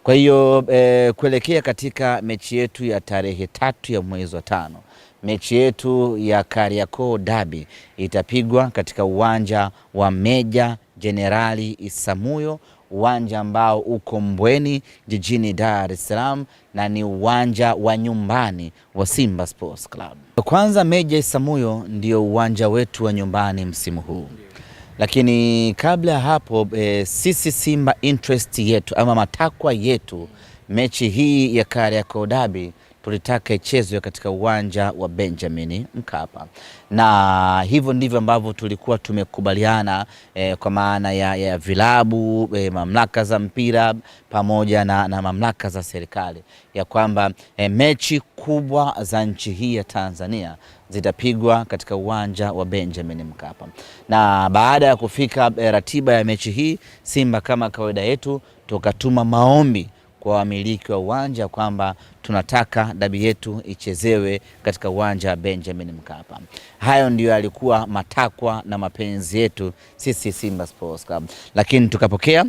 Kwa hiyo kuelekea katika mechi yetu ya tarehe 3 ya mwezi wa 5, mechi yetu ya Kariakoo Derby itapigwa katika uwanja wa Meja Jenerali Isamuhyo, uwanja ambao uko Mbweni jijini Dar es Salaam, na ni uwanja wa nyumbani wa Simba Sports Club. Kwanza, Meja Isamuhyo ndio uwanja wetu wa nyumbani msimu huu, lakini kabla ya hapo sisi Simba interest yetu ama matakwa yetu, mechi hii ya Kariakoo Derby tulitaka ichezwe katika uwanja wa Benjamin Mkapa, na hivyo ndivyo ambavyo tulikuwa tumekubaliana kwa maana ya vilabu, mamlaka za mpira pamoja na mamlaka za serikali, ya kwamba mechi kubwa za nchi hii ya Tanzania zitapigwa katika uwanja wa Benjamin Mkapa. Na baada ya kufika ratiba ya mechi hii, Simba kama kawaida yetu tukatuma maombi kwa wamiliki wa uwanja kwamba tunataka dabi yetu ichezewe katika uwanja wa Benjamin Mkapa. Hayo ndio yalikuwa matakwa na mapenzi yetu sisi Simba Sports Club, lakini tukapokea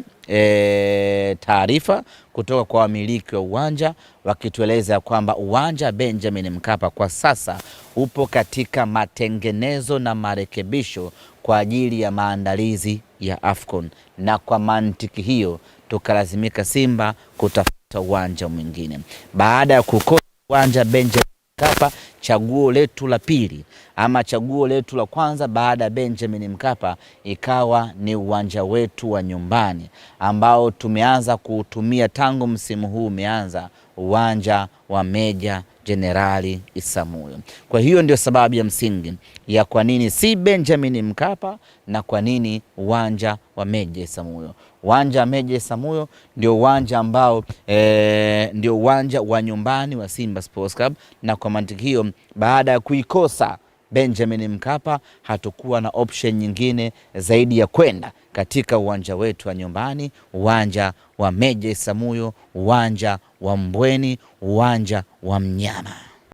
taarifa kutoka kwa wamiliki wa uwanja wakitueleza kwamba uwanja wa Benjamin Mkapa kwa sasa upo katika matengenezo na marekebisho kwa ajili ya maandalizi ya AFCON, na kwa mantiki hiyo tukalazimika Simba kutafuta uwanja mwingine. Baada ya kukosa uwanja Benjamin Mkapa, chaguo letu la pili ama chaguo letu la kwanza baada ya Benjamin Mkapa ikawa ni uwanja wetu wa nyumbani ambao tumeanza kuutumia tangu msimu huu umeanza, uwanja wa Meja Jenerali Isamuhyo. Kwa hiyo ndio sababu ya msingi ya kwa nini si Benjamin Mkapa na kwa nini uwanja wa Meja Isamuhyo. Uwanja wa Meja Isamuhyo ndio uwanja ambao ndio uwanja wa nyumbani wa Simba Sports Club, na kwa mantiki hiyo baada ya kuikosa Benjamin Mkapa hatakuwa na option nyingine zaidi ya kwenda katika uwanja wetu wa nyumbani, uwanja wa Meja Isamuhyo, uwanja wa Mbweni, uwanja wa Mnyama.